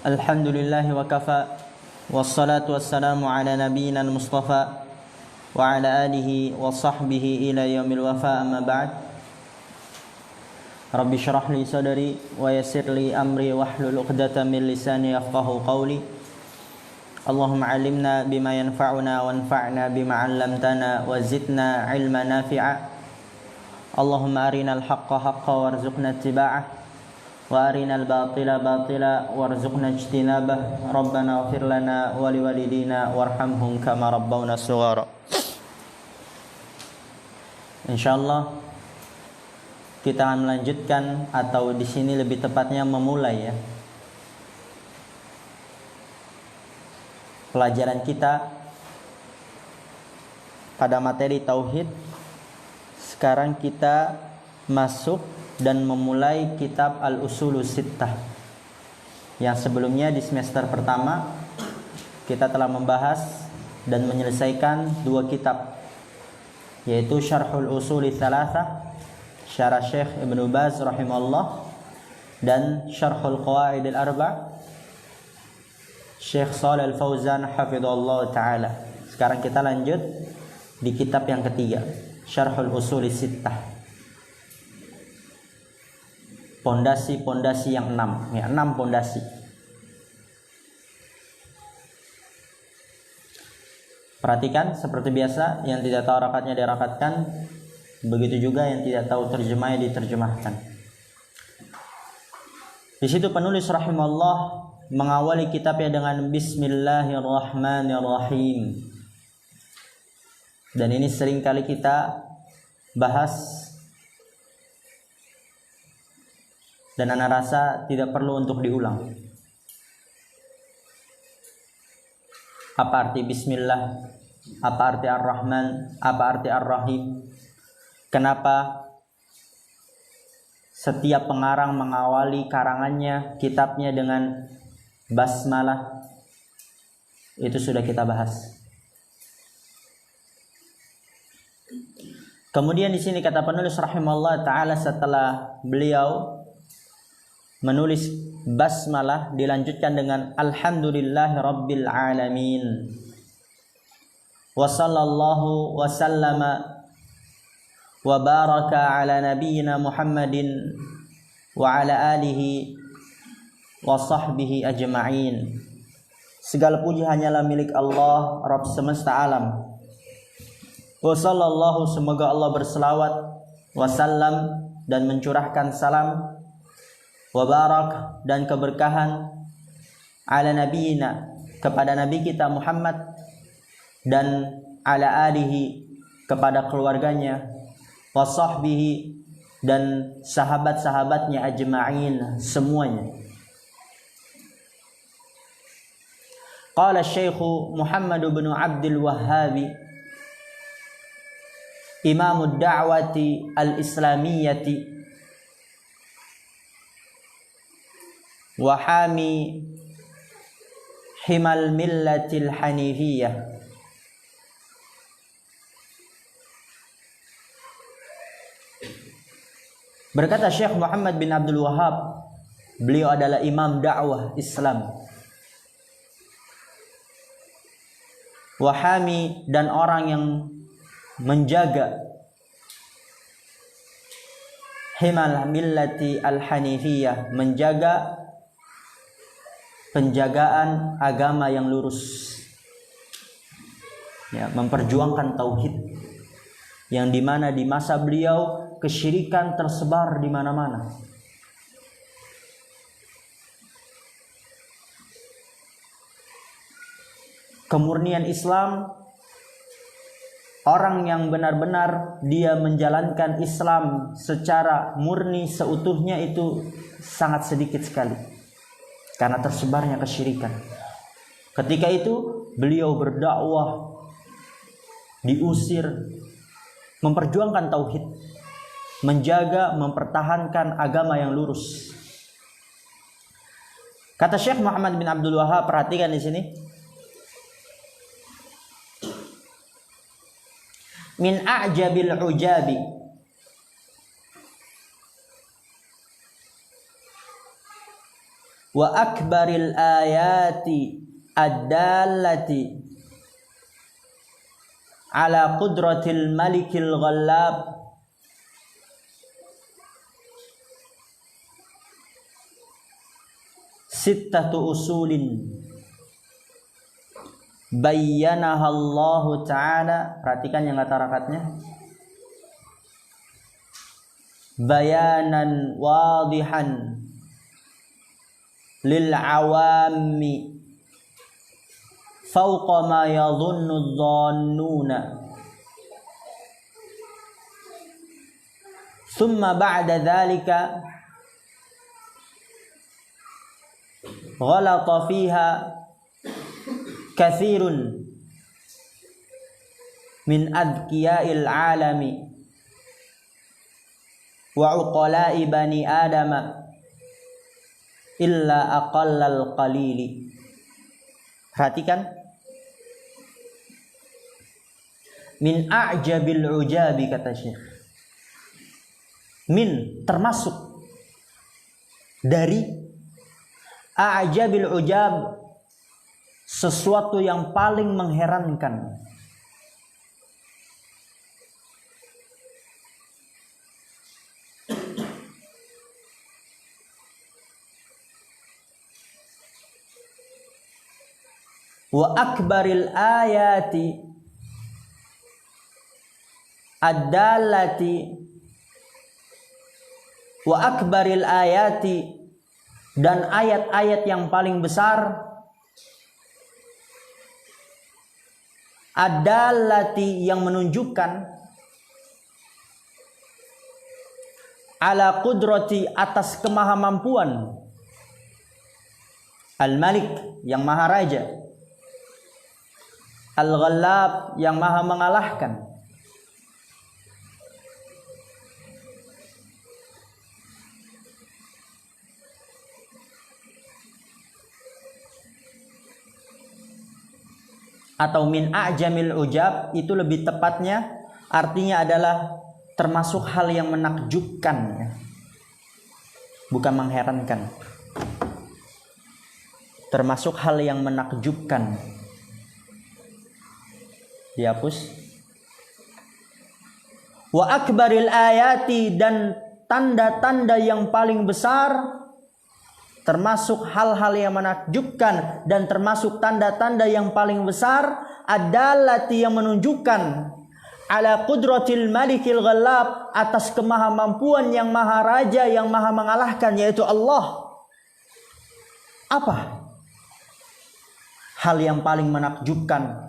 Alhamdulillahi wa kafa. Wassalatu wassalamu ala nabiyyina al-mustafa wa ala alihi wa sahbihi ila yaumil wafa, amma ba'd. Rabbi shrah li sadri wa yassir li amri wahlul 'uqdatam min lisani yafqahu qawli. Allahumma 'allimna bima yanfa'una wanfa'na bima 'allamtana wa zidna 'ilman nafi'a. Allahumma arinal haqqa haqqan warzuqna ittiba'ah wa arinal batila batila warzuqna ijtinabah. Rabbana ighfir lana wa liwalidina warhamhum kama rabbawna shighara. Insyaallah kita akan melanjutkan, atau di sini lebih tepatnya memulai pelajaran kita pada materi tauhid. Sekarang kita masuk dan memulai kitab Al-Usulus Sittah. Yang sebelumnya di semester pertama kita telah membahas dan menyelesaikan dua kitab, yaitu Syarhul Usuli Tsalatsah syarah Syekh Ibnu Baz rahimahullah, dan Syarhul Qawaidil Arba' Syekh Shalih Al-Fauzan hafizahullah taala. Sekarang kita lanjut di kitab yang ketiga, Syarhul Usuli Sittah. Pondasi-pondasi yang 6, 6 pondasi. Perhatikan, seperti biasa, yang tidak tahu rakatnya dirakatkan, begitu juga yang tidak tahu terjemahnya diterjemahkan. Di situ penulis rahimahullah mengawali kitabnya dengan Bismillahirrahmanirrahim. Dan ini sering kali kita bahas, dan ana rasa tidak perlu untuk diulang. Apa arti bismillah? Apa arti ar-Rahman? Apa arti ar-Rahim? Kenapa setiap pengarang mengawali karangannya, kitabnya dengan basmalah? Itu sudah kita bahas. Kemudian di sini kata penulis rahimahullah taala, setelah beliau menulis basmalah, dilanjutkan dengan alhamdulillahi rabbil alamin wa sallallahu wa sallama wa baraka ala nabiyyina Muhammadin wa ala alihi wa sahbihi ajma'in. Segala puji hanyalah milik Allah, Rabb semesta alam. Wa sallallahu, semoga Allah berselawat, wa sallam, dan mencurahkan salam, wa barak, dan keberkahan, ala nabiyina, kepada nabi kita Muhammad, dan ala alihi, kepada keluarganya, wa sahbihi, dan sahabat-sahabatnya ajma'in, semuanya. Qala Syekh Muhammad bin Abdul Wahhab, Imamud Da'wati Al-Islamiyyati wa hami himal millatil hanifiyah. Berkata Syekh Muhammad bin Abdul Wahhab, beliau adalah imam dakwah Islam, wahami, dan orang yang menjaga himal millati al-hanifiyah, menjaga penjagaan agama yang lurus, memperjuangkan tauhid, yang dimana di masa beliau kesyirikan tersebar di mana-mana. Kemurnian Islam, orang yang benar-benar dia menjalankan Islam secara murni seutuhnya, itu sangat sedikit sekali karena tersebarnya kesyirikan. Ketika itu beliau berdakwah, diusir, memperjuangkan tauhid, menjaga, mempertahankan agama yang lurus. Kata Syekh Muhammad bin Abdul Wahhab, perhatikan di sini, min a'jabil ujabi wa akbaril ayati ad-dallati ala qudratil malikil ghallab sittatu usulin bayyanaha Allah Ta'ala. Perhatikan yang kata rakatnya, bayanan wadihan lil awami fawqa ma yadhunnu adh-dhannuna thumma ba'da dhalika ghalata fiha kathirun min adkiya'il alami wa uqala'i bani adama illa aqallal qalili. Perhatikan, min a'jabil ujabi, kata Syekh. Min, termasuk dari a'jabil ujab, sesuatu yang paling mengherankan. Wa akbaril ayati ad-dallati wa akbaril ayati, dan ayat-ayat yang paling besar, ad-dallati yang menunjukkan, ala qudrati atas kemahamampuan, al-malik yang maha raja, al-ghallab yang maha mengalahkan. Atau min a'jamil ujab, itu lebih tepatnya artinya adalah termasuk hal yang menakjubkan, bukan mengherankan. Termasuk hal yang menakjubkan. Dihapus. Wa akbaril ayati, dan tanda-tanda yang paling besar, termasuk hal-hal yang menakjubkan dan termasuk tanda-tanda yang paling besar, ad-dallati yang menunjukkan, ala qudratil malikil ghallab, atas kemahamampuan yang maha raja yang maha mengalahkan, yaitu Allah. Apa hal yang paling menakjubkan?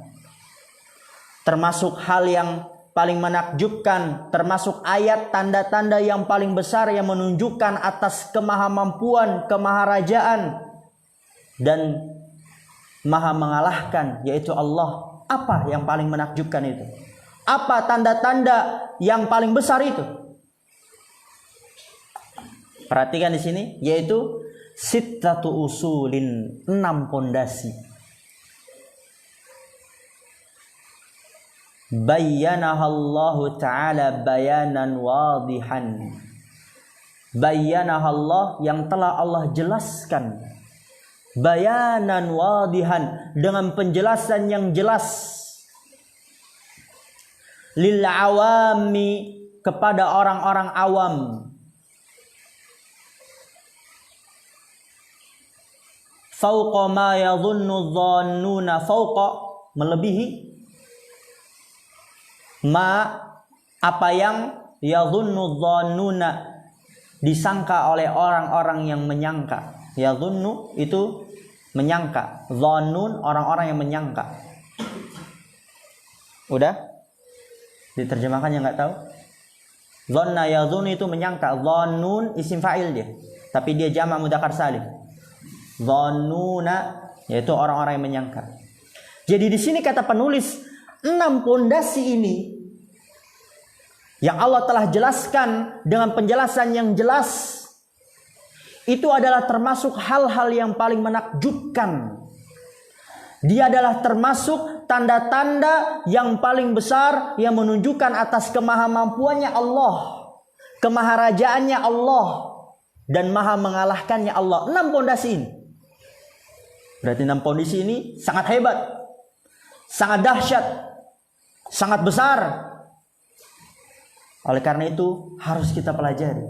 Termasuk hal yang paling menakjubkan, termasuk ayat tanda-tanda yang paling besar yang menunjukkan atas kemahamampuan, kemaharajaan dan maha mengalahkan, yaitu Allah. Apa yang paling menakjubkan itu? Apa tanda-tanda yang paling besar itu? Perhatikan di sini, yaitu sittatu usulin, 6 pondasi. Bayyanaha Allah Ta'ala bayanan wadihan. Bayyanaha Allah, yang telah Allah jelaskan. Bayanan wadihan, dengan penjelasan yang jelas. Lil awami, kepada orang-orang awam. Fauqa ma yadhunnu dhannuna, fauqa, melebihi, ma, apa yang yadhunnu dhannuna, disangka oleh orang-orang yang menyangka. Yadhunnu itu menyangka, dhannun orang-orang yang menyangka. Udah? Diterjemahkan yang nggak tahu. Dhanna yadhunnu itu menyangka, dhannun isim fa'il dia, tapi dia jamak mudzakkar salim. Dhannuna yaitu orang-orang yang menyangka. Jadi di sini kata penulis, 6 pondasi ini yang Allah telah jelaskan dengan penjelasan yang jelas, itu adalah termasuk hal-hal yang paling menakjubkan. Dia adalah termasuk tanda-tanda yang paling besar yang menunjukkan atas kemahamampuannya Allah, kemaharajaannya Allah, dan maha mengalahkannya Allah. 6 pondasi ini. Berarti 6 kondisi ini sangat hebat, sangat dahsyat, sangat besar. Oleh karena itu harus kita pelajari,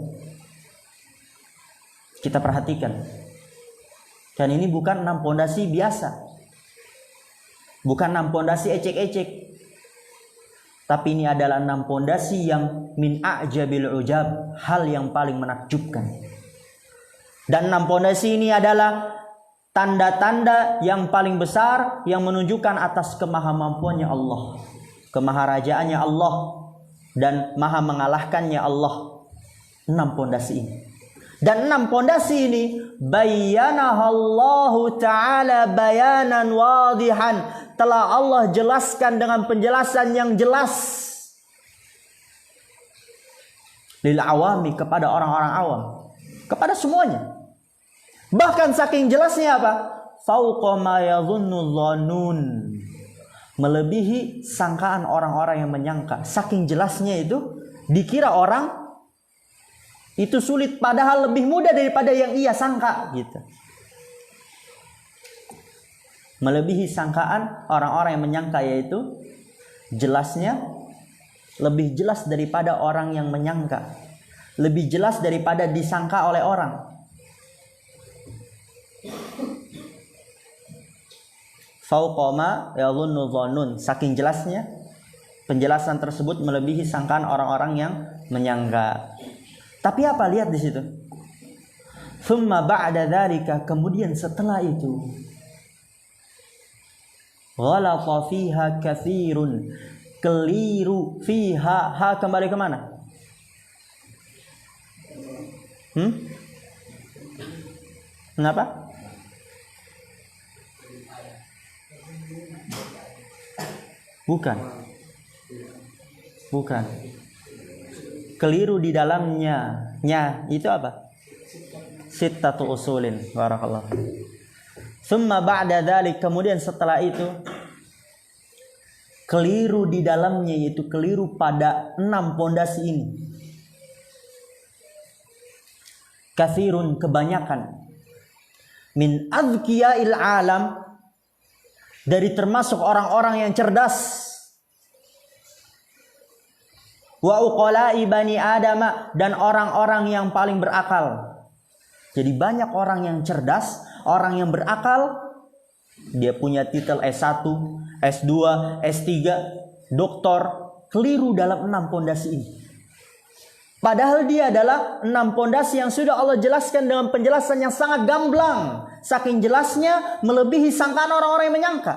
kita perhatikan. Dan ini bukan 6 pondasi biasa, bukan 6 pondasi ecek-ecek, tapi ini adalah 6 pondasi yang min a'jabil ujab, hal yang paling menakjubkan. Dan 6 pondasi ini adalah tanda-tanda yang paling besar yang menunjukkan atas kemahamampuannya Allah, kemaharajaannya Allah, dan maha mengalahkannya Allah. 6 pondasi ini. Dan 6 pondasi ini bayyanahallahu ta'ala bayanan wadihan, telah Allah jelaskan dengan penjelasan yang jelas lil awami, kepada orang-orang awam, kepada semuanya. Bahkan saking jelasnya apa? Fauqa ma yadhunnu dhannun, melebihi sangkaan orang-orang yang menyangka. Saking jelasnya itu, dikira orang itu sulit, padahal lebih mudah daripada yang ia sangka gitu. Melebihi sangkaan orang-orang yang menyangka, yaitu jelasnya lebih jelas daripada orang yang menyangka, lebih jelas daripada disangka oleh orang. Fauqa ma yadhunnu dhannun, saking jelasnya penjelasan tersebut melebihi sangkaan orang-orang yang menyangka. Tapi apa, lihat di situ. Thumma ba'da dzalika, kemudian setelah itu, ghalata fiha katsirun, keliru fiha, ha kembali ke mana? Kenapa? Bukan. Keliru di dalamnya. Nya itu apa? Sittatu usulin. Barakallahu. Tsumma ba'da dzalik, kemudian setelah itu keliru di dalamnya, yaitu keliru pada 6 pondasi ini. Katsirun, kebanyakan. Min adzkiya'il alam, dari termasuk orang-orang yang cerdas. Wa uqala'i bani adama, dan orang-orang yang paling berakal. Jadi banyak orang yang cerdas, orang yang berakal, dia punya titel S1, S2, S3, doktor, keliru dalam 6 pondasi ini. Padahal dia adalah 6 pondasi yang sudah Allah jelaskan dengan penjelasan yang sangat gamblang. Saking jelasnya melebihi sangkaan orang-orang yang menyangka.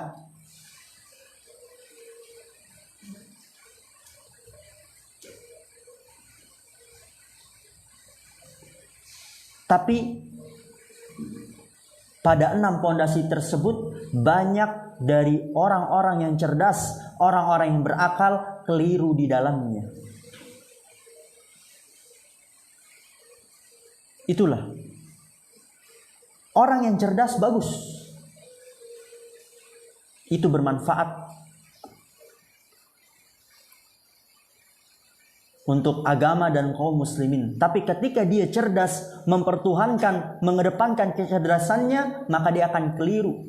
Tapi pada 6 pondasi tersebut banyak dari orang-orang yang cerdas, orang-orang yang berakal, keliru di dalamnya. Itulah, orang yang cerdas bagus, itu bermanfaat untuk agama dan kaum muslimin. Tapi ketika dia cerdas, mempertuhankan, mengedepankan kecerdasannya, maka dia akan keliru,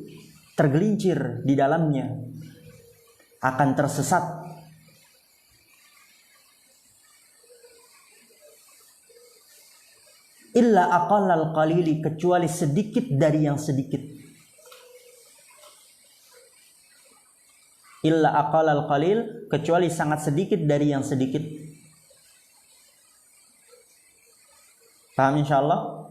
tergelincir di dalamnya, akan tersesat. Illa aqallal qalili, kecuali sedikit dari yang sedikit. Illa aqallal qalil, kecuali sangat sedikit dari yang sedikit. Paham insyaallah?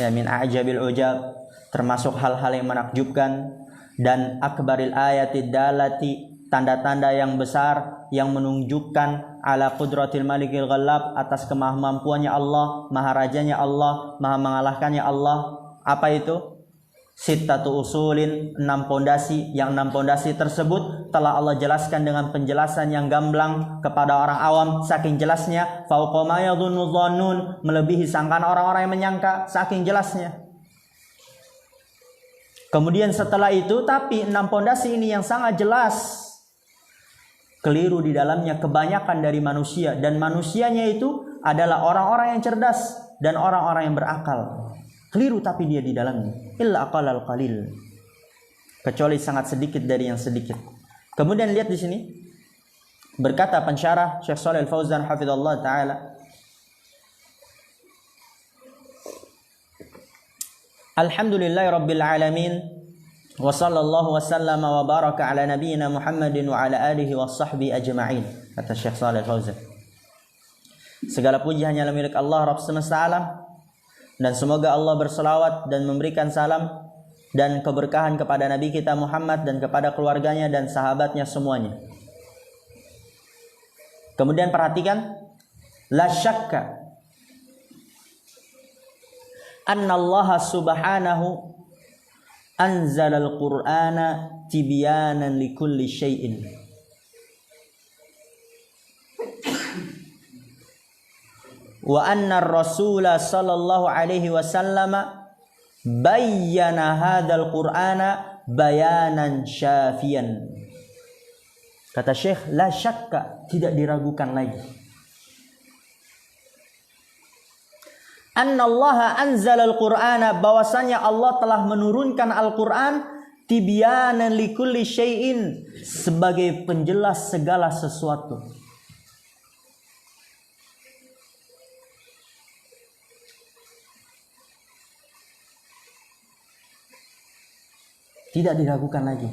Ya, min a'jabil ujab, termasuk hal-hal yang menakjubkan, dan akbaril ayatid dalati, tanda-tanda yang besar yang menunjukkan ala qudratil malikil ghallab, atas kemampuannya Allah, maharajanya Allah, maha mengalahkannya Allah. Apa itu? Sittatu usulin, 6 pondasi, yang 6 pondasi tersebut telah Allah jelaskan dengan penjelasan yang gamblang kepada orang awam. Saking jelasnya, fauqa ma yadhunnu dhannun, melebihi sangkaan orang-orang yang menyangka, saking jelasnya. Kemudian setelah itu, tapi 6 pondasi ini yang sangat jelas, keliru di dalamnya kebanyakan dari manusia, dan manusianya itu adalah orang-orang yang cerdas dan orang-orang yang berakal. Keliru tapi dia di dalamnya. Illa aqallal qalil, kecuali sangat sedikit dari yang sedikit. Kemudian lihat di sini, berkata pensyarah Syekh Shalih Al-Fauzan hafizallahu taala, Alhamdulillahirabbil alamin wa sallallahu wasallama wa baraka ala nabiyyina Muhammadin wa ala alihi washabbihi ajma'in. Kata Syekh Shalih Al-Fauzan, segala puji hanyalah milik Allah Rabb semesta alam, dan semoga Allah berselawat dan memberikan salam dan keberkahan kepada Nabi kita Muhammad dan kepada keluarganya dan sahabatnya semuanya. Kemudian perhatikan, la syakka anna Allah subhanahu anzala al-Qur'ana tibyanan likulli syai'in. Wa anna ar-rasula sallallahu alaihi wasallam bayyana hadzal Qur'ana bayanan syafiyan. Kata Syekh, la syakka, tidak diragukan lagi, annallaha anzalal Qur'ana, bahwasanya Allah telah menurunkan Al-Qur'an tibyanan likulli syai'in, sebagai penjelas segala sesuatu. Tidak diragukan lagi.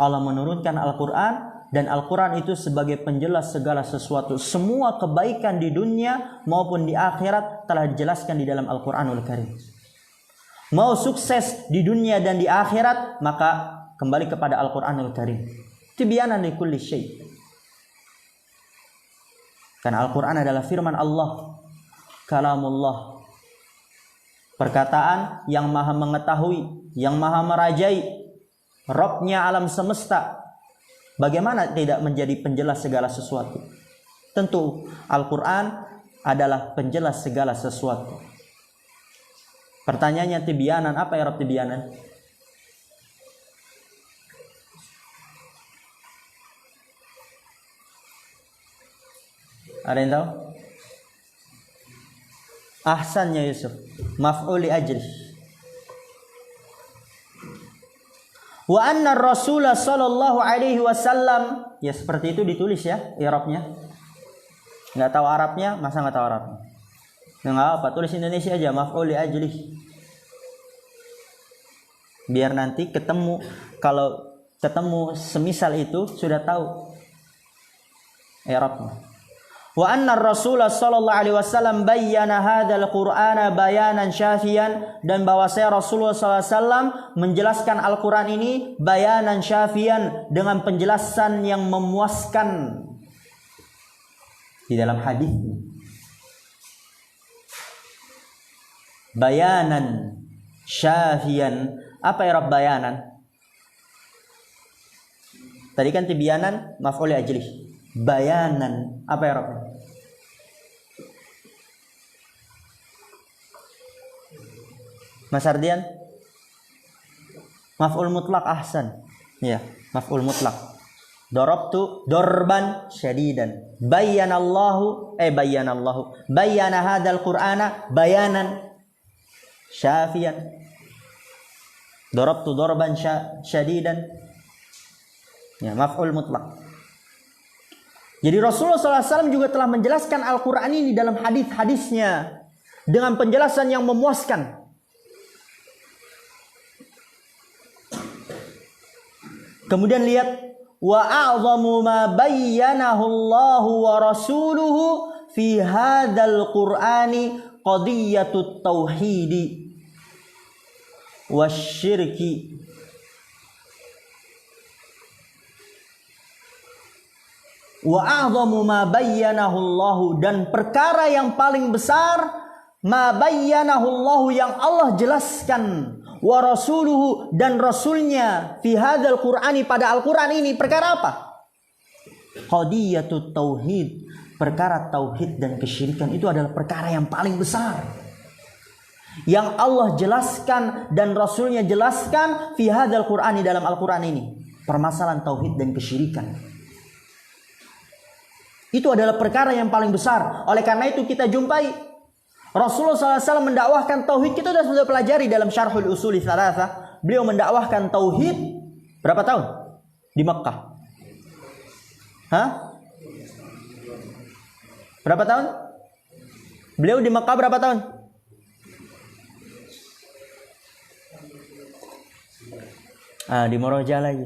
Allah menurunkan Al-Quran, dan Al-Quran itu sebagai penjelas segala sesuatu. Semua kebaikan di dunia maupun di akhirat telah dijelaskan di dalam Al-Quranul Karim. Mau sukses di dunia dan di akhirat, maka kembali kepada Al-Quranul Karim. Tibyanan likulli syai'. Karena Al-Quran adalah firman Allah, kalamullah, perkataan yang maha mengetahui, yang maha merajai, Rabbnya alam semesta. Bagaimana tidak menjadi penjelas segala sesuatu? Tentu Al-Quran adalah penjelas segala sesuatu. Pertanyaannya, tibyanan, apa ya Rabb tibyanan? Ada yang tahu? Ahsannya Yusuf, maf'ul li ajli. Wa anna Rasulullah sallallahu alaihi wasallam, ya seperti itu ditulis ya i'rabnya. Enggak tahu Arabnya, masa enggak tahu Arabnya? Enggak apa, tulis Indonesia aja, maf'ul li ajli. Biar nanti ketemu, kalau ketemu semisal itu sudah tahu i'rabnya. Wa anna Rasulullah sallallahu alaihi wasallam bayyana hadzal Qur'ana bayanan syafiyan, dan bahwasanya Rasulullah sallallahu alaihi wasallam menjelaskan Al-Qur'an ini bayanan syafiyan, dengan penjelasan yang memuaskan. Di dalam hadis, bayanan syafiyan, apa ya Rabb bayanan? Tadi kan tibyanan maf'ul li ajli. Bayanan, apa ya Rabb? Mas Ardian? Maf'ul mutlak, ahsan. Ya, maf'ul mutlak. Darabtu dorban syadidan. Bayyanallahu bayyana hadzal Qur'ana bayanan syafiyan. Darabtu dorban syadidan. Ya, maf'ul mutlak. Jadi Rasulullah SAW juga telah menjelaskan Al-Quran ini dalam hadis-hadisnya dengan penjelasan yang memuaskan. Kemudian lihat, wa a'zamu ma bayyanahu Allahu wa rasuluhu fi hadzal Qur'ani qadiyatut tauhidi wasyirki wa a'zamu ma bayyanahu Allah, dan perkara yang paling besar ma bayyanahu Allah, yang Allah jelaskan, wa rasuluhu, dan rasulnya, fi hadzal Qur'ani, pada Al-Qur'an ini. Perkara apa? Qadiyatut tauhid, perkara tauhid dan kesyirikan. Itu adalah perkara yang paling besar yang Allah jelaskan dan rasulnya jelaskan fi hadzal Qur'ani, dalam Al-Qur'an ini. Permasalahan tauhid dan kesyirikan. Itu adalah perkara yang paling besar. Oleh karena itu kita jumpai Rasulullah SAW mendakwahkan tauhid. Kita sudah pelajari dalam Syarhul Usuli Tsalatsa. Beliau mendakwahkan tauhid Berapa tahun di Mekah? Hah? Berapa tahun? Beliau di Mekah berapa tahun? Di Moroja lagi.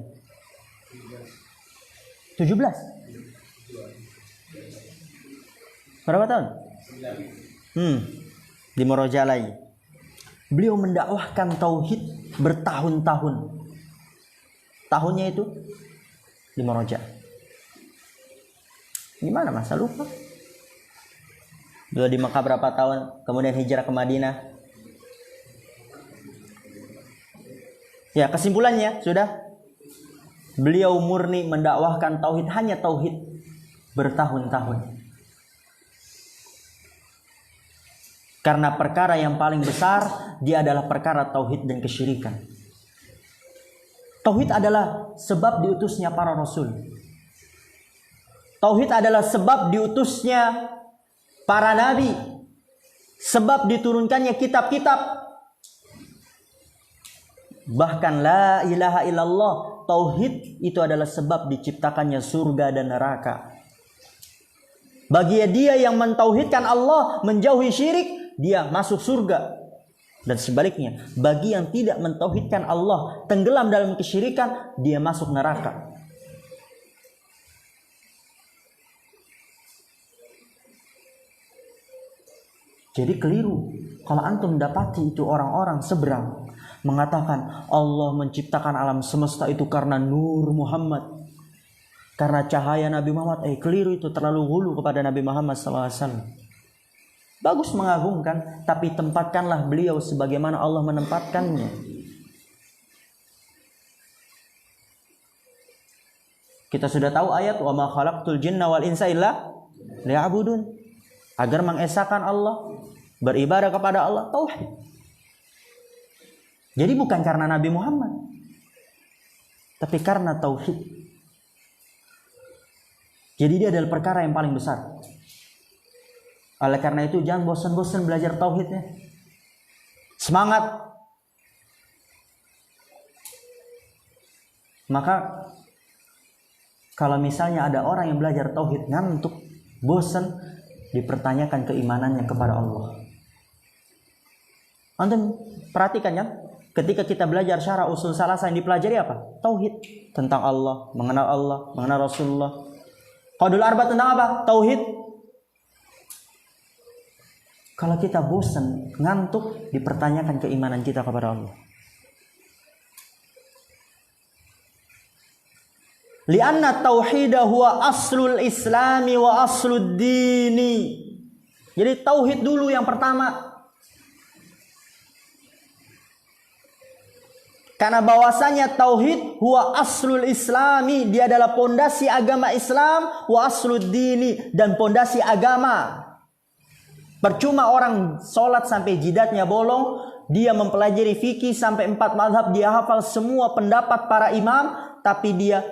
17. Berapa tahun? Di Moroja lagi. Beliau mendakwahkan tauhid bertahun-tahun. Tahunnya itu di Moroja. Gimana masa lupa? Beliau di Mekah berapa tahun, kemudian hijrah ke Madinah. Ya, kesimpulannya sudah. Beliau murni mendakwahkan tauhid, hanya tauhid bertahun-tahun. Karena perkara yang paling besar dia adalah perkara tauhid dan kesyirikan. Tauhid adalah sebab diutusnya para rasul. Tauhid adalah sebab diutusnya para nabi. Sebab diturunkannya kitab-kitab. Bahkan la ilaha illallah, tauhid itu adalah sebab diciptakannya surga dan neraka. Bagi dia yang mentauhidkan Allah, menjauhi syirik, dia masuk surga. Dan sebaliknya, bagi yang tidak mentauhidkan Allah, tenggelam dalam kesyirikan, dia masuk neraka. Jadi keliru kalau antum dapati itu orang-orang seberang mengatakan Allah menciptakan alam semesta itu karena nur Muhammad, karena cahaya Nabi Muhammad. Keliru itu, terlalu hulu kepada Nabi Muhammad SAW. Bagus mengagungkan, tapi tempatkanlah beliau sebagaimana Allah menempatkannya. Kita sudah tahu ayat wa ma khalaqtul jinna wal insa illa liya'budun, agar mengesahkan Allah, beribadah kepada Allah, tauhid. Jadi bukan karena Nabi Muhammad, tapi karena tauhid. Jadi dia adalah perkara yang paling besar. Oleh karena itu jangan bosan-bosan belajar tauhidnya. Semangat. Maka kalau misalnya ada orang yang belajar tauhid ngantuk, bosan, dipertanyakan keimanannya kepada Allah. Antum perhatikan ya, ketika kita belajar syarah usul salasa yang dipelajari apa? Tauhid, tentang Allah, mengenal Rasulullah. Qaulul arba tentang apa? Tauhid. Kalau kita bosan, ngantuk, dipertanyakan keimanan kita kepada Allah. Lianna tauhida huwa aslul islami wa aslud dini. Jadi tauhid dulu yang pertama. Karena bahwasanya tauhid huwa aslul islami, dia adalah pondasi agama Islam, wa aslud dini, dan pondasi agama. Percuma orang sholat sampai jidatnya bolong, dia mempelajari fikih sampai 4 mazhab, dia hafal semua pendapat para imam, tapi dia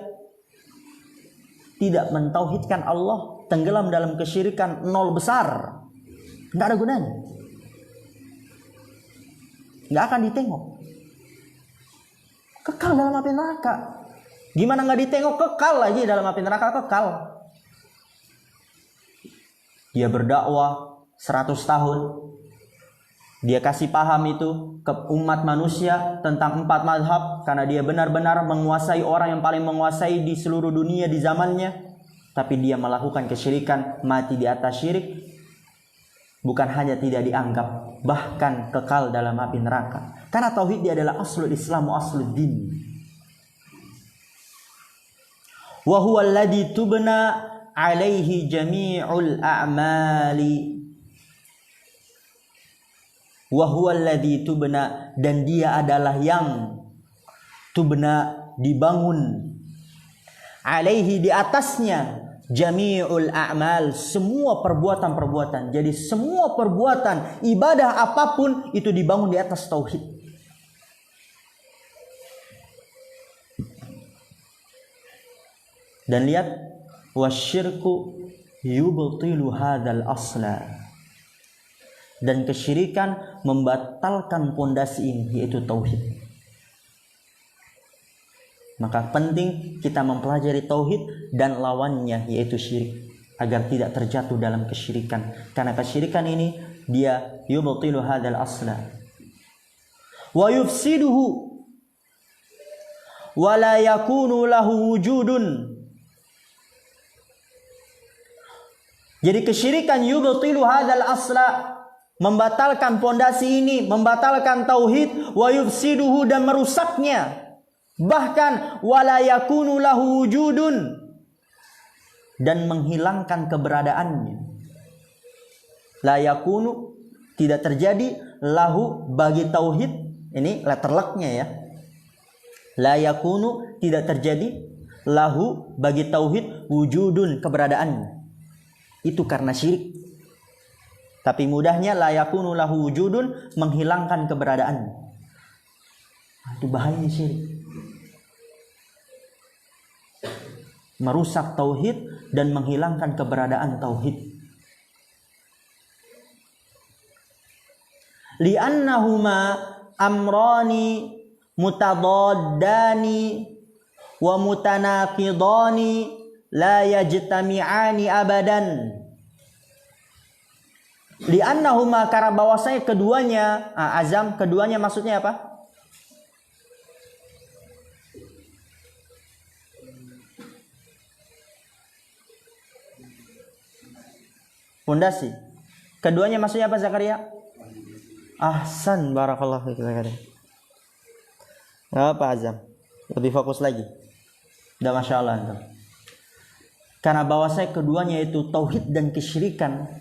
tidak mentauhidkan Allah, tenggelam dalam kesyirikan, nol besar, nggak ada gunanya, nggak akan ditengok, kekal dalam api neraka. Gimana nggak ditengok? Kekal lagi dalam api neraka, kekal. Dia berdakwah 100 tahun, dia kasih paham itu ke umat manusia tentang 4 mazhab, karena dia benar-benar menguasai, orang yang paling menguasai di seluruh dunia di zamannya. Tapi dia melakukan kesyirikan, mati di atas syirik. Bukan hanya tidak dianggap, bahkan kekal dalam api neraka. Karena tauhid dia adalah aslul Islam wa aslul din. Wa huwa alladhi tubna alaihi jami'ul a'mali. Wa huwa alladhi tubna, dan dia adalah yang tubna, dibangun, alaihi, di atasnya, jami'ul a'mal, semua perbuatan-perbuatan. Jadi semua perbuatan ibadah apapun itu dibangun di atas tauhid. Dan lihat, wasyirku yubtilu hadzal asla. Dan kesyirikan membatalkan pondasi ini, yaitu tauhid. Maka penting kita mempelajari tauhid dan lawannya yaitu syirik agar tidak terjatuh dalam kesyirikan. Karena kesyirikan ini dia yubtilu hadzal asla wa yufsiduhu wa la yakunu lahu wujudun. Jadi kesyirikan yubtilu hadzal asla, membatalkan pondasi ini, membatalkan tauhid, wa yufsiduhu dan merusaknya. Bahkan wala yakunu lahu wujudun dan menghilangkan keberadaannya. La yakunu tidak terjadi, lahu bagi tauhid, ini letter luck-nya ya. La yakunu tidak terjadi, lahu bagi tauhid, wujudun keberadaannya. Itu karena syirik. Tapi mudahnya la yakunu lahu wujudun, menghilangkan keberadaannya. Itu bahaya syirik. Merusak tauhid dan menghilangkan keberadaan tauhid. Li'annahuma amrani mutadaddani wa mutanaqidani la yajtami'ani abadan. Li'annahuma karena bahwasanya keduanya, azam keduanya maksudnya apa? Fondasi. Keduanya maksudnya apa Zakaria? Ahsan, barakallahu fiik Zakaria. Enggak apa Azam. Lebih fokus lagi. Udah Masya Allah. Karena bahwasanya keduanya itu tauhid dan kesyirikan.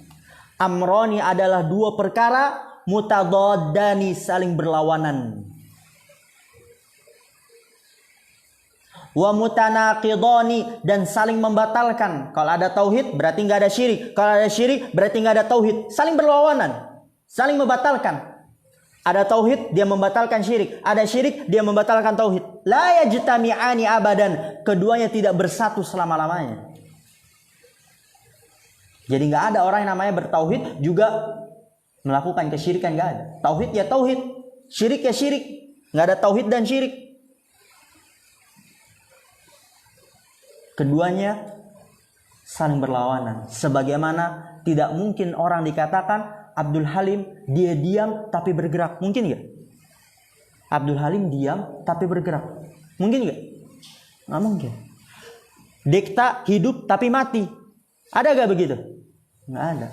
Amroni adalah dua perkara mutadaddani, saling berlawanan. Wa mutanaqidani dan saling membatalkan. Kalau ada tauhid berarti nggak ada syirik. Kalau ada syirik berarti nggak ada tauhid. Saling berlawanan, saling membatalkan. Ada tauhid dia membatalkan syirik. Ada syirik dia membatalkan tauhid. La yajtami'ani abadan. Keduanya tidak bersatu selama-lamanya. Jadi nggak ada orang yang namanya bertauhid juga melakukan kesyirikan, nggak ada. Tauhid ya tauhid, syirik ya syirik. Nggak ada tauhid dan syirik. Keduanya saling berlawanan. Sebagaimana tidak mungkin orang dikatakan Abdul Halim dia diam tapi bergerak. Mungkin nggak? Abdul Halim diam tapi bergerak. Mungkin nggak? Nggak mungkin. Dekta hidup tapi mati. Ada nggak begitu? Nggak ada.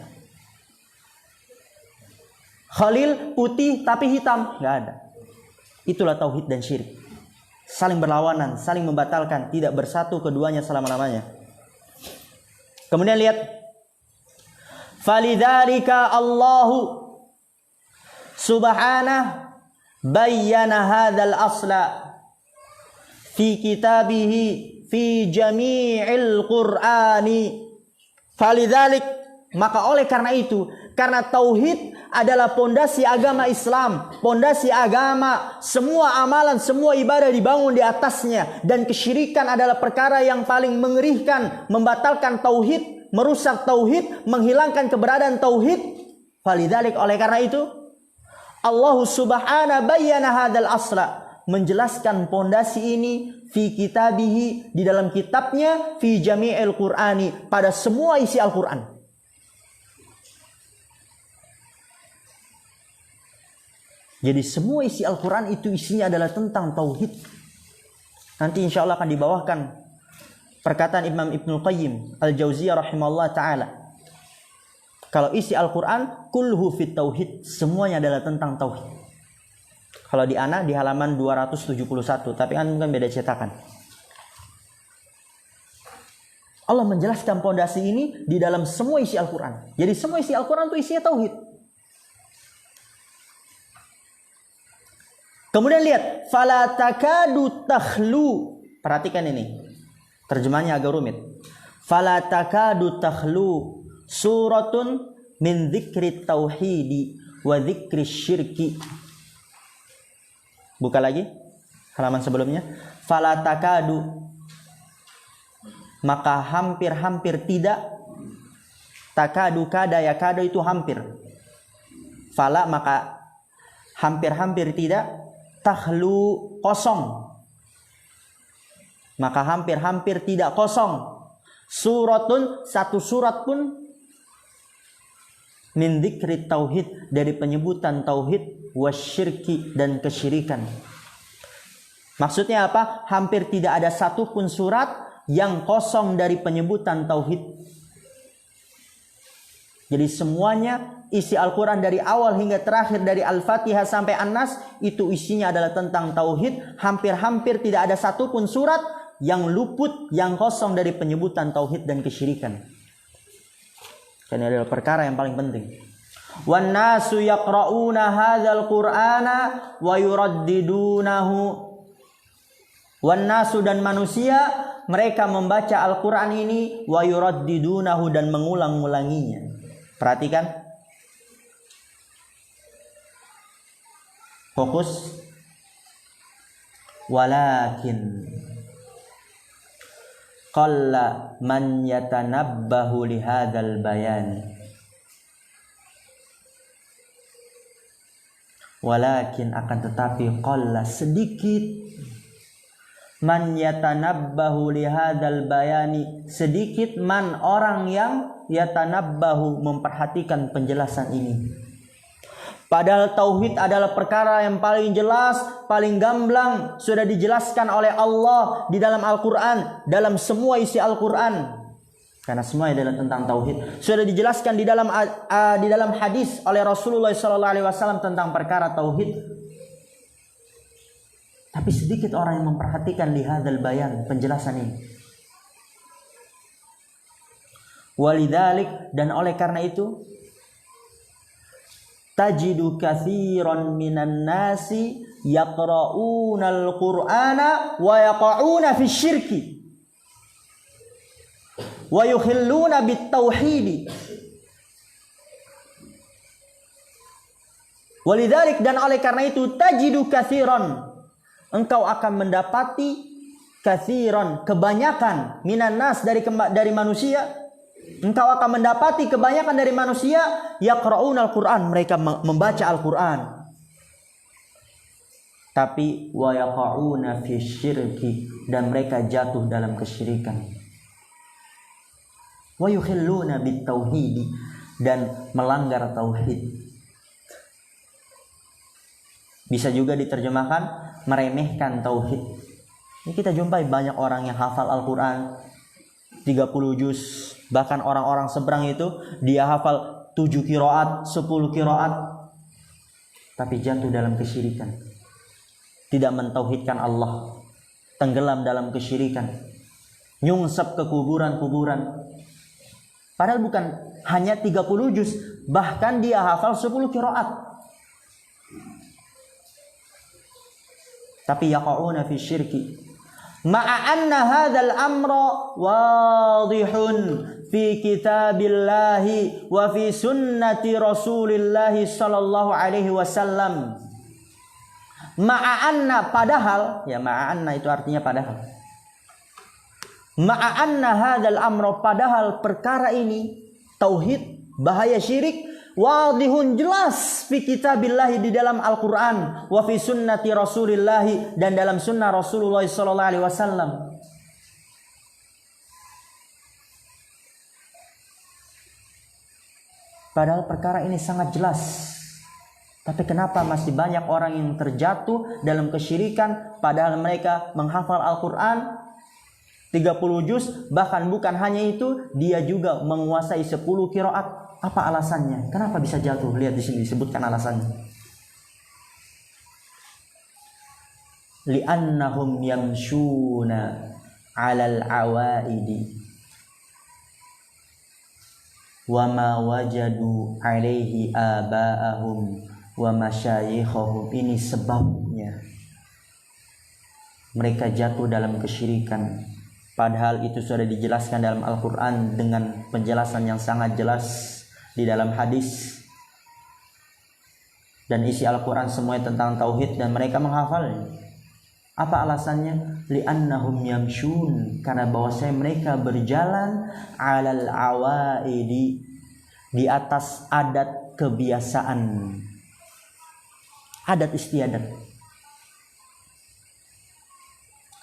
Khalil putih tapi hitam. Nggak ada. Itulah tauhid dan syirik. Saling berlawanan, saling membatalkan, tidak bersatu keduanya selama-lamanya. Kemudian lihat, falidzalika Allahu subhanahu bayyana hadzal asla fi kitabihi fi jami'il qur'ani. Falidzalik, maka oleh karena itu, karena tauhid adalah pondasi agama Islam, pondasi agama, semua amalan, semua ibadah dibangun di atasnya, dan kesyirikan adalah perkara yang paling mengerikan, membatalkan tauhid, merusak tauhid, menghilangkan keberadaan tauhid. Falidzalik, oleh karena itu, Allah subhanahu bayyana hadzal asla, menjelaskan pondasi ini fi kitabihi, di dalam kitabnya, fi jami'il qur'ani, pada semua isi Al-Qur'an. Jadi semua isi Al-Quran itu isinya adalah tentang tauhid. Nanti insya Allah akan dibawakan perkataan Imam Ibnul Qayyim Al-Jauziyah rahimahullah ta'ala. Kalau isi Al-Quran, kulhu fit tauhid, semuanya adalah tentang tauhid. Kalau di Ana di halaman 271, tapi kan beda cetakan. Allah menjelaskan pondasi ini di dalam semua isi Al-Quran. Jadi semua isi Al-Quran itu isinya tauhid. Kemudian lihat, fala takadu takhlu. Perhatikan ini. Terjemahnya agak rumit. Fala takadu takhlu suratun min dzikri tauhidi wa dzikri syirki. Buka lagi halaman sebelumnya. Fala takadu, maka hampir-hampir tidak. Takadu kada ya kada itu hampir. Fala maka hampir-hampir tidak. Takhlu kosong. maka hampir-hampir tidak kosong suratun, satu surat pun, min dzikri tauhid, dari penyebutan tauhid, wasyirki, dan kesyirikan. Maksudnya apa? Hampir tidak ada satupun surat yang kosong dari penyebutan tauhid. Jadi semuanya isi Al-Quran dari awal hingga terakhir, dari Al-Fatihah sampai An-Nas, itu isinya adalah tentang tauhid. Hampir-hampir tidak ada satupun surat yang luput, yang kosong dari penyebutan tauhid dan kesyirikan. Ini adalah perkara yang paling penting. Wan nasu yaqra'una hadzal qur'ana wa yuraddidunahu. Wan nasu, dan manusia, mereka membaca Al-Qur'an ini, wa yuraddidunahu, dan mengulang-ulanginya. Perhatikan. Fokus. Walakin qalla man yatanabbahu li hadzal bayan. Walakin, akan tetapi, qalla, sedikit, man yatanabbahu li hadzal bayani, sedikit man, orang yang yatanabbahu, memperhatikan penjelasan ini. Padahal tauhid adalah perkara yang paling jelas, paling gamblang, sudah dijelaskan oleh Allah di dalam Al-Quran, dalam semua isi Al-Quran. Karena semua adalah tentang tauhid. Sudah dijelaskan di dalam hadis oleh Rasulullah SAW tentang perkara tauhid. Tapi sedikit orang yang memperhatikan lihadzal bayan, penjelasan ini. Walidzalik, dan oleh karena itu, tajidu katsiran minan nasi yaqra'unal qur'ana wa yaqa'una fi syirki wa yukhilluna bit tauhid. Walidzalik, dan oleh karena itu, tajidu katsiran, engkau akan mendapati, katsiran, kebanyakan, minan nas, dari manusia. Engkau akan mendapati kebanyakan dari manusia yaqra'unal Qur'an, mereka membaca Al-Qur'an. Tapi wa yaqa'una fi syirki, dan mereka jatuh dalam kesyirikan. Wa yukhilluna bit tauhid, dan melanggar tauhid. Bisa juga diterjemahkan meremehkan tauhid. Ini kita jumpai banyak orang yang hafal Al-Qur'an 30 juz. Bahkan orang-orang seberang itu dia hafal 7 qiraat, 10 qiraat, tapi jatuh dalam kesyirikan. Tidak mentauhidkan Allah, tenggelam dalam kesyirikan, nyungsep ke kuburan-kuburan. Padahal bukan hanya 30 juz, bahkan dia hafal 10 qiraat. Tapi yaqa'una fi syirki. Ma'a anna hadzal amra wadihun fi kitabillahi wa fi sunnati rasulillahi sallallahu alaihi wasallam. Ma'a anna, padahal, ya ma'a anna itu artinya padahal. Ma'a anna hadzal amra, padahal perkara ini, tauhid, bahaya syirik, wadihun, jelas, fi kitabillahi, di dalam Al-Quran, wa fi sunnati rasulillahi, dan dalam sunnah Rasulullah sallallahu alaihi wasallam. Padahal perkara ini sangat jelas. Tapi kenapa masih banyak orang yang terjatuh dalam kesyirikan, padahal mereka menghafal Al-Quran 30 juz, bahkan bukan hanya itu, dia juga menguasai 10 qiraat. Apa alasannya? Kenapa bisa jatuh? Lihat di sini disebutkan alasannya. Li'annahum yamshuna 'alal awaidi wa ma wajadu 'alaihi aba'ahum wa masyayikhahum. Ini sebabnya mereka jatuh dalam kesyirikan. Padahal itu sudah dijelaskan dalam Al-Quran dengan penjelasan yang sangat jelas di dalam hadis, dan isi Al-Quran semuanya tentang tauhid, dan mereka menghafalnya. Apa alasannya? Li'annahum yamshun, karena bahwasanya mereka berjalan 'alal awaidi, di atas adat kebiasaan, adat istiadat.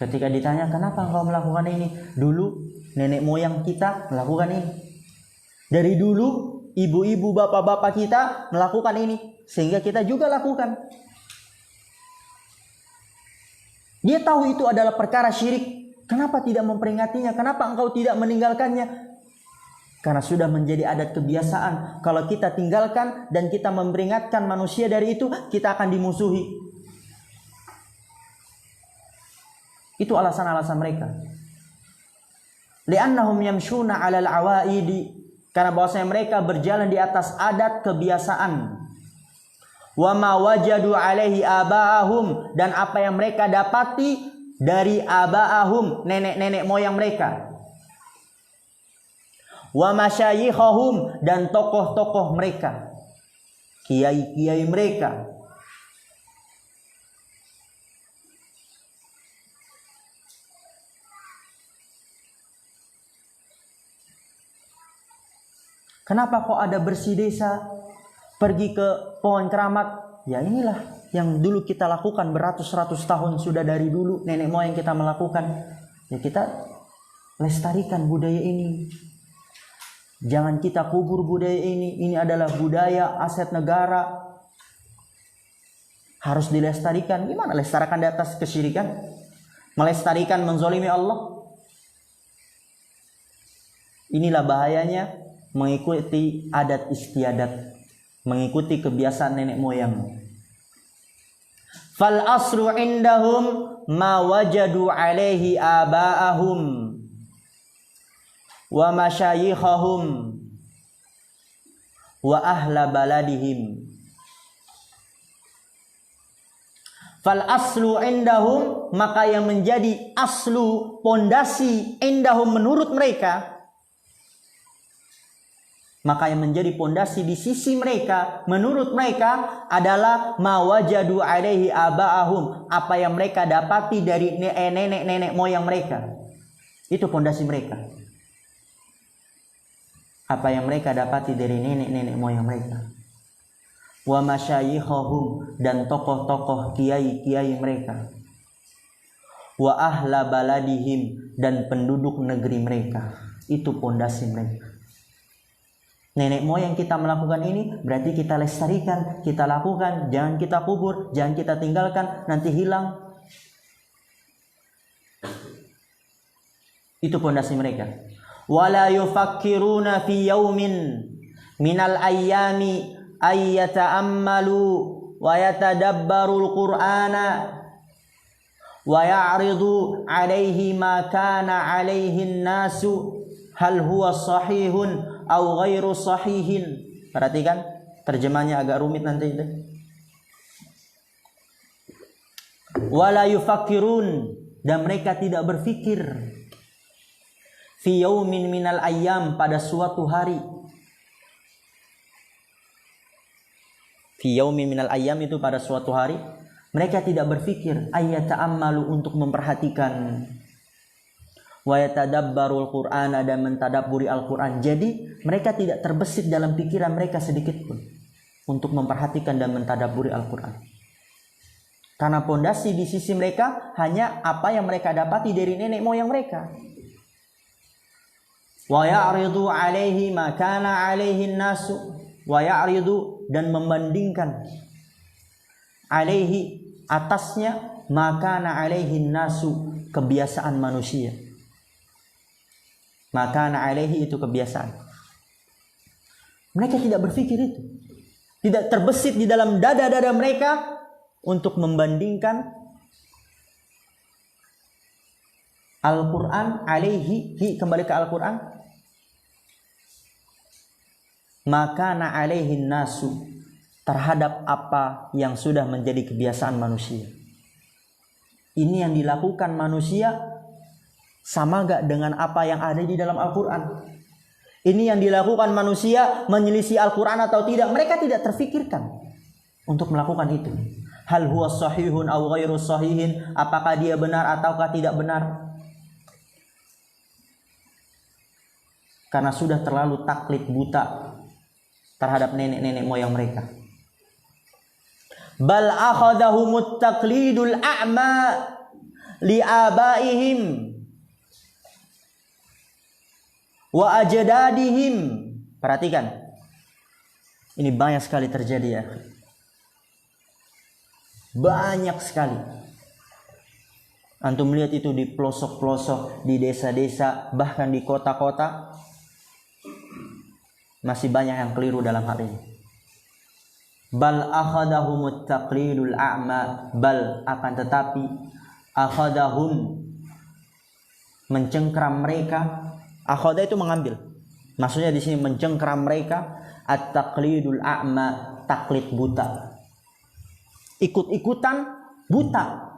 Ketika ditanya, kenapa engkau melakukan ini? Dulu nenek moyang kita melakukan ini. Dari dulu ibu-ibu, bapak-bapak kita melakukan ini, sehingga kita juga lakukan. Dia tahu itu adalah perkara syirik. Kenapa tidak memperingatinya? Kenapa engkau tidak meninggalkannya? Karena sudah menjadi adat kebiasaan. Kalau kita tinggalkan dan kita memperingatkan manusia dari itu, kita akan dimusuhi. Itu alasan-alasan mereka. Li'annahum yamshuna 'alal 'awaidi, karena bahwasanya mereka berjalan di atas adat kebiasaan. Wa ma wajadu 'alaihi aba'ahum, dan apa yang mereka dapati dari aba'ahum, nenek-nenek moyang mereka. Wa masyayikhahum, dan tokoh-tokoh mereka, kiai-kiai mereka. Kenapa kok ada bersih desa, pergi ke pohon keramat? Ya inilah yang dulu kita lakukan beratus-ratus tahun sudah, dari dulu nenek moyang kita melakukan. Ya kita lestarikan budaya ini. Jangan kita kubur budaya ini. Ini adalah budaya, aset negara. Harus dilestarikan. Gimana lestarikan di atas kesyirikan? Melestarikan menzolimi Allah? Inilah bahayanya mengikuti adat istiadat, mengikuti kebiasaan nenek moyang. Fal asru indahum ma wajadu alaihi aba'ahum wa masyayikhahum wa ahla baladihim. Fal aslu indahum, maka yang menjadi aslu, pondasi, indahum menurut mereka, maka yang menjadi pondasi di sisi mereka, menurut mereka adalah ma wajadu alaihi aba'ahum, apa yang mereka dapati dari nenek-nenek moyang mereka. Itu pondasi mereka. Apa yang mereka dapati dari nenek-nenek moyang mereka. Wa masyayikhahum, dan tokoh-tokoh kiai-kiai mereka. Wa ahla baladihim, dan penduduk negeri mereka. Itu pondasi mereka. Nenek moyang kita melakukan ini, berarti kita lestarikan, kita lakukan. Jangan kita kubur, jangan kita tinggalkan, nanti hilang. Itu pondasi mereka. Wala yufakkiruna fi yaumin minal ayyami ay yata'ammalu wa yatadabbarul qur'ana wa ya'ridu alaihi ma kana alaihin nasu hal huwa sahihun aw ghairu sahihin. Perhatikan terjemahnya agak rumit nanti itu. Wala yufakkirun, dan mereka tidak berfikir, fi yaumin minal ayyam, pada suatu hari. Fi yaumin minal ayyam itu pada suatu hari. Mereka tidak berfikir, ayyata'ammalu, untuk memperhatikan, wa yatadabbarul qur'ana, dan mentadabburi Al-Qur'an. Jadi mereka tidak terbesit dalam pikiran mereka sedikit pun untuk memperhatikan dan mentadabburi Al-Qur'an. Karena pondasi di sisi mereka hanya apa yang mereka dapati dari nenek moyang mereka. Wa ya'ridu alaihi ma kana alaihin nasu, wa ya'ridu, dan membandingkan, alaihi, atasnya, ma kana alaihin nasu, kebiasaan manusia. Maka alaihi itu kebiasaan. Mereka tidak berpikir itu. Tidak terbesit di dalam dada-dada mereka untuk membandingkan Al-Quran alaihi, kembali ke Al-Quran. Maka alaihin nasu, terhadap apa yang sudah menjadi kebiasaan manusia. Ini yang dilakukan manusia sama gak dengan apa yang ada di dalam Al-Quran? Ini yang dilakukan manusia menyelisih Al-Quran atau tidak? Mereka tidak terfikirkan untuk melakukan itu. Hal huwa sahihun aw ghairu sahihin, apakah dia benar ataukah tidak benar? Karena sudah terlalu taklid buta terhadap nenek-nenek moyang mereka. Bal akhadahumut taqlidul a'ma li abaihim wa ajdadihim. Perhatikan. Ini banyak sekali terjadi ya. Banyak sekali. Antum lihat itu di pelosok-pelosok, di desa-desa, bahkan di kota-kota. Masih banyak yang keliru dalam hal ini. Bal akhadahumut taqlidul a'ma. Bal, akan tetapi, akhadahum, mencengkram mereka. Akhadah itu mengambil. Maksudnya di sini mencengkram mereka at-taqlidul a'ma, taklid buta. Ikut-ikutan buta.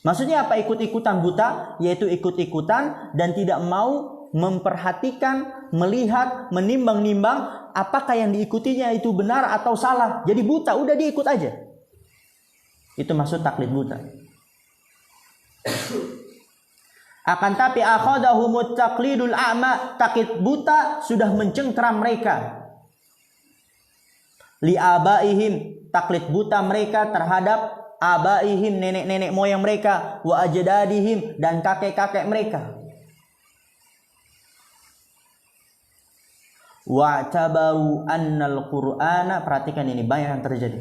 Maksudnya apa ikut-ikutan buta? Yaitu ikut-ikutan dan tidak mau memperhatikan, melihat, menimbang-nimbang apakah yang diikutinya itu benar atau salah. Jadi buta, udah diikut aja. Itu maksud taklid buta. Akan tapi akhadahumut taqlidul a'ma, taklid buta sudah mencengkram mereka. Li abaihim, taklid buta mereka terhadap abaihim, nenek-nenek moyang mereka, wa ajdadihim, dan kakek-kakek mereka. Wa tabaru annal qur'ana, perhatikan ini banyak yang terjadi.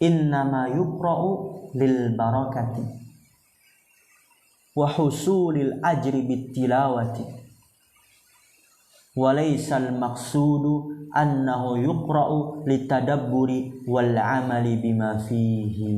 Innama yuqra'u lil barakati wa husulil ajri bittilawati wa laysal maqsudu annahu yuqra'u litadabburi wal amali bima fihi.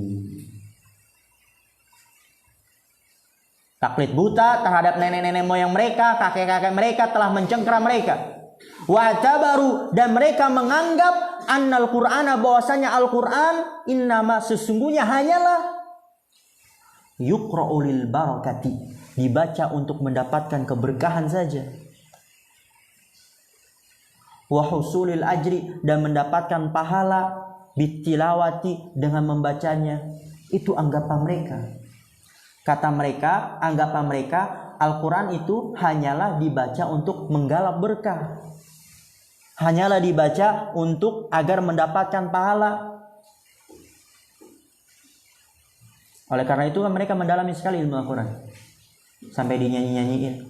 Taklid buta terhadap nenek-nenek moyang mereka, kakek-kakek mereka telah mencengkram mereka. Wa tabaru, dan mereka menganggap annal qur'ana, bahwasanya Al-Qur'an innama, sesungguhnya hanyalah yuqra'u lil barakati, dibaca untuk mendapatkan keberkahan saja. Wa husulil ajri, dan mendapatkan pahala bitilawati, dengan membacanya. Itu anggapan mereka. Kata mereka, anggapan mereka, Al-Quran itu hanyalah dibaca untuk menggalap berkah. Hanyalah dibaca untuk agar mendapatkan pahala. Oleh karena itu mereka mendalami sekali ilmu Al-Quran. Sampai dinyanyi-nyanyiin.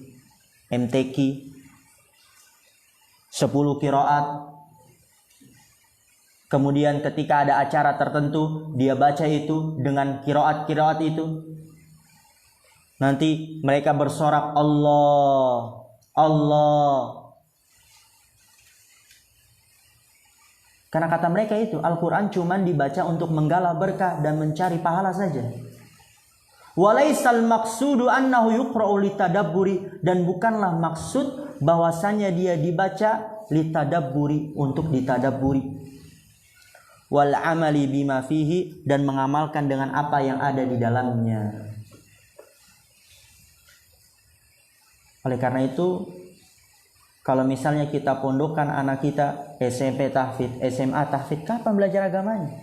MTQ 10 qiraat. Kemudian ketika ada acara tertentu, dia baca itu dengan qiraat-qiraat itu. Nanti mereka bersorak Allah, Allah. Karena kata mereka itu Al-Quran cuma dibaca untuk menggalah berkah dan mencari pahala saja. Walaisal maqsudu annahu yuqra'u litadabburi, dan bukanlah maksud bahwasanya dia dibaca litadabburi, untuk ditadabburi. Wal amali bima fihi, dan mengamalkan dengan apa yang ada di dalamnya. Oleh karena itu, kalau misalnya kita pondokkan anak kita SMP tahfidz, SMA tahfidz, kapan belajar agamanya?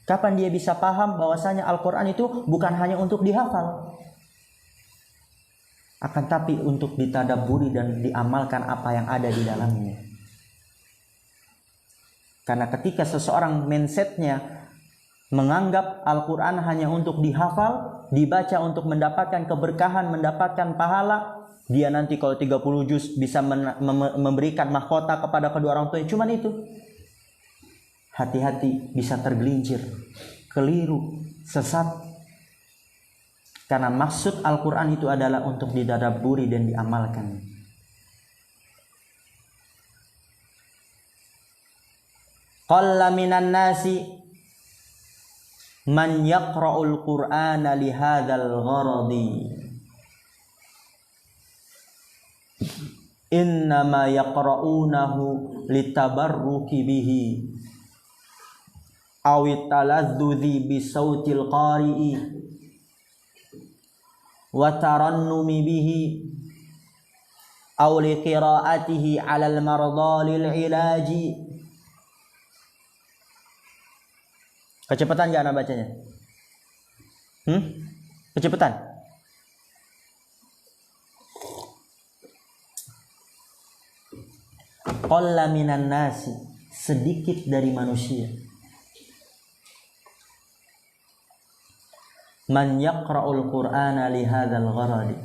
Kapan dia bisa paham bahwasanya Al-Quran itu bukan hanya untuk dihafal, akan tapi untuk ditadabburi dan diamalkan apa yang ada di dalamnya. Karena ketika seseorang mindsetnya menganggap Al-Quran hanya untuk dihafal, dibaca untuk mendapatkan keberkahan, mendapatkan pahala, dia nanti kalau 30 juz bisa memberikan mahkota kepada kedua orang tuanya, cuman itu. Hati-hati, bisa tergelincir, keliru, sesat. Karena maksud Al-Quran itu adalah untuk ditadabburi dan diamalkan. Qalla minan nasi man yaqra'ul Qur'ana li hadzal gharadi. Innama yaqra'unahu litabarruki bihi awit taladzudzi bisautil qari'i wa tarannumi bihi aw liqira'atihi 'alal mardalil ilaji. Kecepatan enggak anak bacanya? Kecepatan? Qalla minan nasi, sedikit dari manusia. man yaqra'ul Qur'ana li hadzal gharadi.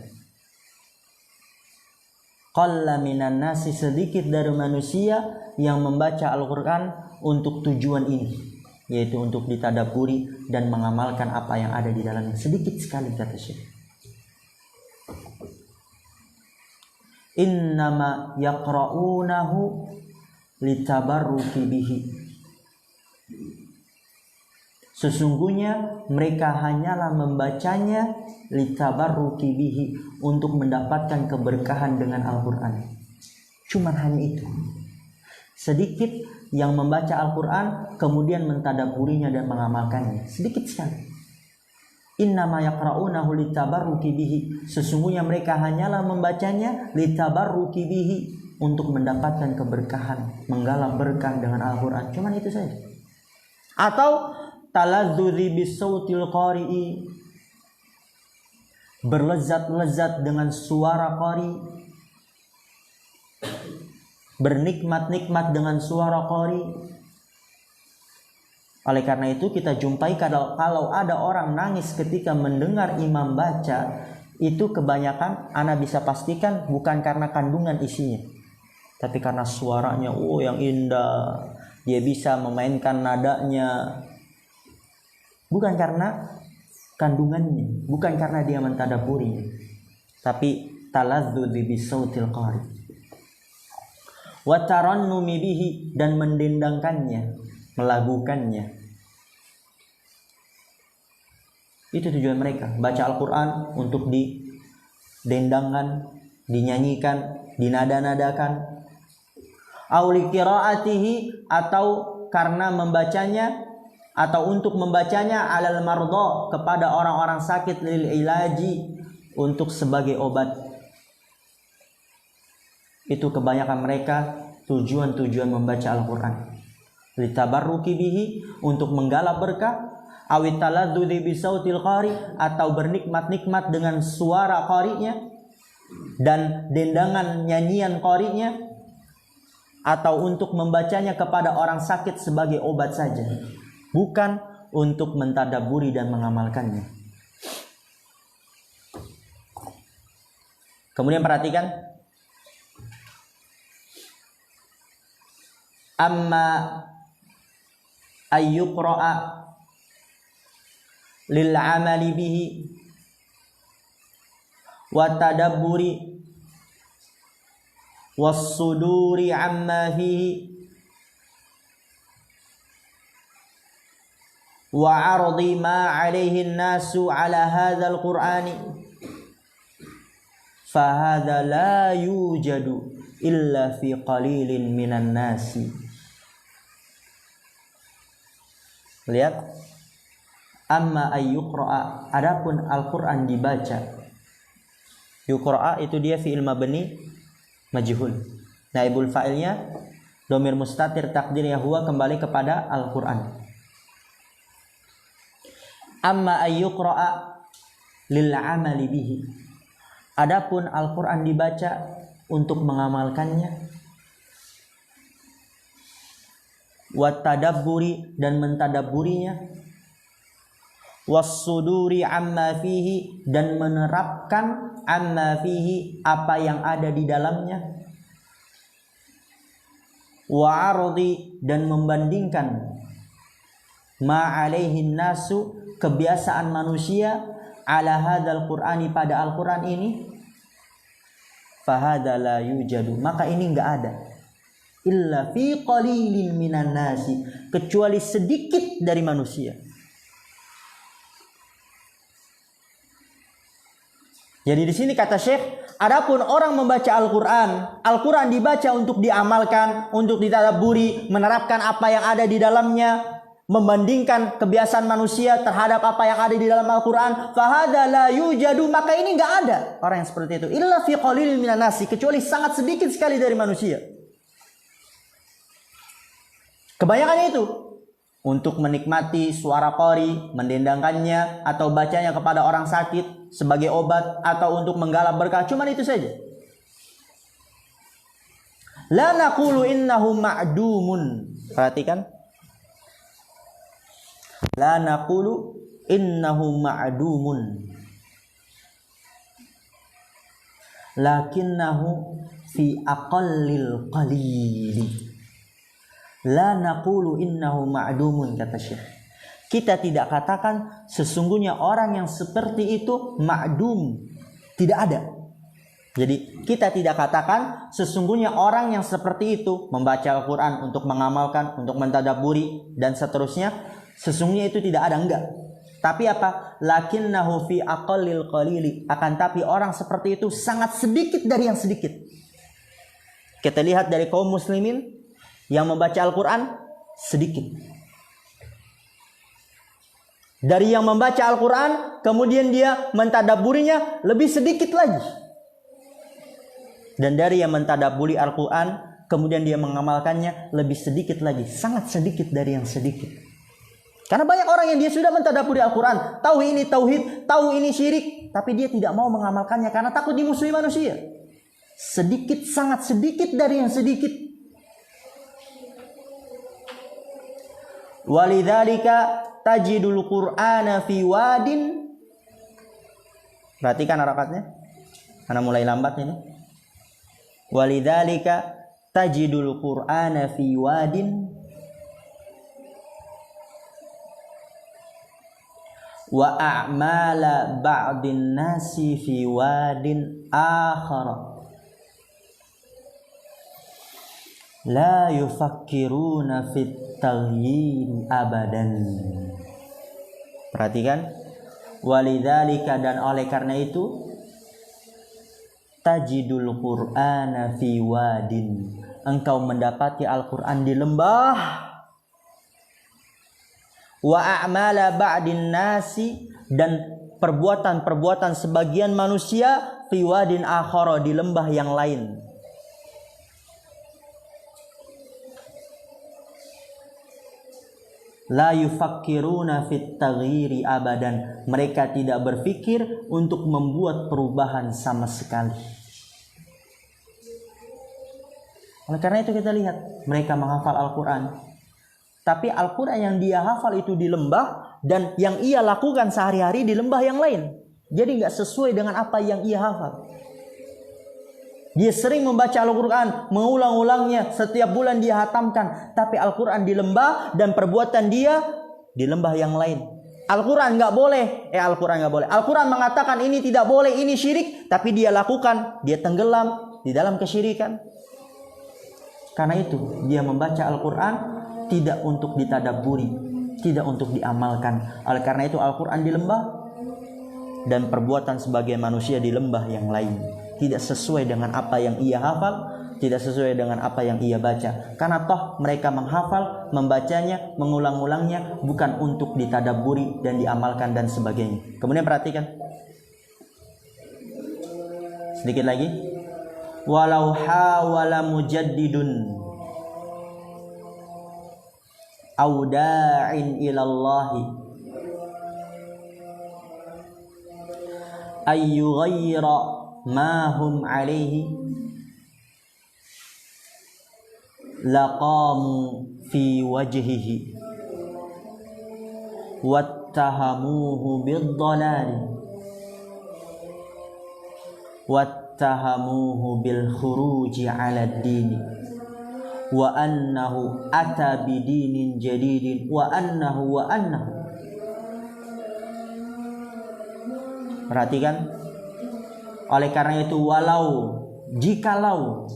Qalla minan nasi, sedikit dari manusia yang membaca Al-Qur'an untuk tujuan ini, yaitu untuk ditadaburi dan mengamalkan apa yang ada di dalamnya. Sedikit sekali, kata Syekh. Innama yaqra'unahu litabarruki bihi. Sesungguhnya mereka hanyalah membacanya litabarruki bihi, untuk mendapatkan keberkahan dengan Al-Qur'an. Cuman hanya itu. Sedikit yang membaca Al-Qur'an kemudian mentadaburinya dan mengamalkannya. Sedikit sekali. Innama yaqra'unahu litabarruki bihi. Sesungguhnya mereka hanyalah membacanya litabarruki bihi, untuk mendapatkan keberkahan, menggalap berkah dengan Al-Qur'an. Cuman itu saja. Atau taladzudzi bisautil qari'i, berlezat-lezat dengan suara qari, bernikmat-nikmat dengan suara qari. Oleh karena itu kita jumpai kalau ada orang nangis ketika mendengar imam baca, itu kebanyakan ana bisa pastikan bukan karena kandungan isinya, tapi karena suaranya yang indah, dia bisa memainkan nadanya. Bukan karena kandungannya, bukan karena dia mentadaburinya, tapi taladzudzi bisautil qari wa tarannumi bihi, dan mendendangkannya, melagukannya. Itu tujuan mereka, baca Al-Qur'an untuk didendangkan, dinyanyikan, dinada-nadakan. Auli qiraatihi, atau karena membacanya, atau untuk membacanya alal mardo, kepada orang-orang sakit, lil ilaji, untuk sebagai obat. Itu kebanyakan mereka tujuan-tujuan membaca Al-Qur'an. Litabarruki bihi, untuk menggalap berkah. Awit taladzudzi bisautil qari, atau bernikmat-nikmat dengan suara qari'nya dan dendangan nyanyian qari'nya, atau untuk membacanya kepada orang sakit sebagai obat saja, bukan untuk mentadaburi dan mengamalkannya. Kemudian perhatikan, amma ayyuqra'a lil amali bihi wa tadabburi was suduri amma fihi wa ardi ma alaihi nasu ala hadzal qur'ani fa hadza la yujadu illa fi qalilin minan nasi. Lihat, amma ayyuqra'a, adapun Al-Qur'an dibaca. Yuqra'a itu dia fi'il mabni majhul, naibul fa'ilnya dhamir mustatir, takdirnya huwa, kembali kepada Al-Qur'an. Amma ayyuqra'a lil amali bihi, adapun Al-Qur'an dibaca untuk mengamalkannya, wa tadabburi, dan mentadabburinya, was suduri amma fihi, dan menerapkan amma fihi, apa yang ada di dalamnya, wa ardi, dan membandingkan ma alaihin nasu, kebiasaan manusia, ala hadzal qur'ani, pada Al-Qur'an ini, fahadza la yujadu, maka ini enggak ada, illa fi qalilin minan nasi, kecuali sedikit dari manusia. Jadi di sini kata Syekh, adapun orang membaca Al-Qur'an, Al-Qur'an dibaca untuk diamalkan, untuk ditadabburi, menerapkan apa yang ada di dalamnya, membandingkan kebiasaan manusia terhadap apa yang ada di dalam Al-Qur'an, fahadza la yujadu, maka ini enggak ada orang yang seperti itu, illa fi qalilin minan nasi, kecuali sangat sedikit sekali dari manusia. Kebanyakannya itu untuk menikmati suara qari, mendendangkannya atau bacanya kepada orang sakit sebagai obat, atau untuk menggalap berkah, cuman itu saja. La naqulu innahu ma'dumun. Perhatikan. La naqulu innahu ma'dumun lakinnahu fi aqallil qalili la naqulu innahu ma'dumun, kata Syekh. Kita tidak katakan sesungguhnya orang yang seperti itu ma'dum, tidak ada. Jadi kita tidak katakan sesungguhnya orang yang seperti itu membaca Al-Quran untuk mengamalkan, untuk mentadabburi dan seterusnya, sesungguhnya itu tidak ada, enggak. Tapi apa? Lakinnahu fi aqallil qalili, akan tapi orang seperti itu sangat sedikit dari yang sedikit. Kita lihat dari kaum muslimin yang membaca Al-Quran sedikit. Dari yang membaca Al-Quran kemudian dia mentadabburinya lebih sedikit lagi. Dan dari yang mentadabburi Al-Quran kemudian dia mengamalkannya lebih sedikit lagi. Sangat sedikit dari yang sedikit. Karena banyak orang yang dia sudah mentadabburi Al-Quran, tahu ini tauhid, tahu ini syirik, tapi dia tidak mau mengamalkannya karena takut dimusuhi manusia. Sedikit, sangat sedikit dari yang sedikit. Walidzalika tajidul Qur'ana fi wadin. Perhatikan harakatnya. Karena mulai lambat ini. Walidzalika tajidul Qur'ana fi wadin wa a'mala ba'din nasi fi wadin akhar la yufakkiruna fit taghyir abadan. Perhatikan, walidzalika, dan oleh karena itu, tajidul Qur'ana fi wadin, engkau mendapati Al-Quran di lembah, wa a'mala ba'din nasi, dan perbuatan-perbuatan sebagian manusia fi wadin akhara, di lembah yang lain. La yufakkiruna fit taghyiri abadan, mereka tidak berpikir untuk membuat perubahan sama sekali. Oleh karena itu kita lihat mereka menghafal Al-Quran, tapi Al-Quran yang dia hafal itu di lembah, dan yang ia lakukan sehari-hari di lembah yang lain. Jadi nggak sesuai dengan apa yang ia hafal. Dia sering membaca Al-Quran, mengulang-ulangnya, setiap bulan dia hatamkan. Tapi Al-Quran di lembah dan perbuatan dia di lembah yang lain. Al-Quran nggak boleh, Al-Quran nggak boleh. Al-Quran mengatakan ini tidak boleh, ini syirik, tapi dia lakukan, dia tenggelam di dalam kesyirikan. Karena itu dia membaca Al-Quran tidak untuk ditadabburi, tidak untuk diamalkan. Oleh karena itu Al-Quran di lembah dan perbuatan sebagai manusia di lembah yang lain. Tidak sesuai dengan apa yang ia hafal, tidak sesuai dengan apa yang ia baca. Karena toh mereka menghafal, membacanya, mengulang-ulangnya bukan untuk ditadabburi dan diamalkan dan sebagainya. Kemudian perhatikan sedikit lagi. Walau hawala mujaddidun au da'in ilallahi ayyughayyira ma hum alaihi laqamu fi wajhihi wattahamuhu bid-dhalal wattahamuhu bil khuruji 'ala ad-din wa annahu ata bidinin jadidin wa annahu. Perhatikan. Oleh karena itu jikalau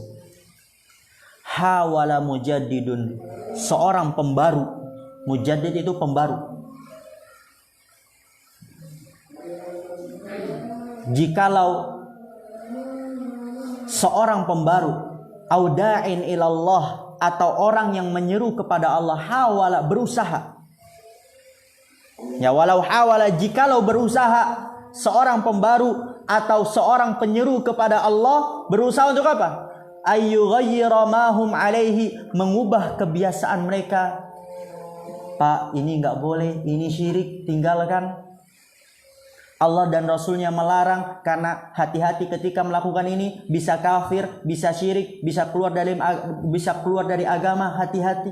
hawala mujaddidun, seorang pembaru, mujaddid itu pembaru. Jikalau seorang pembaru, auda'in ilallah, atau orang yang menyeru kepada Allah, hawala, berusaha. Ya, walau hawala, jikalau berusaha seorang pembaru atau seorang penyeru kepada Allah, berusaha untuk apa? Ayyughayyira ma hum alaihi, mengubah kebiasaan mereka. Pak, ini enggak boleh, ini syirik, tinggalkan. Allah dan Rasulnya melarang, karena hati-hati ketika melakukan ini bisa kafir, bisa syirik, bisa keluar dari agama, hati-hati.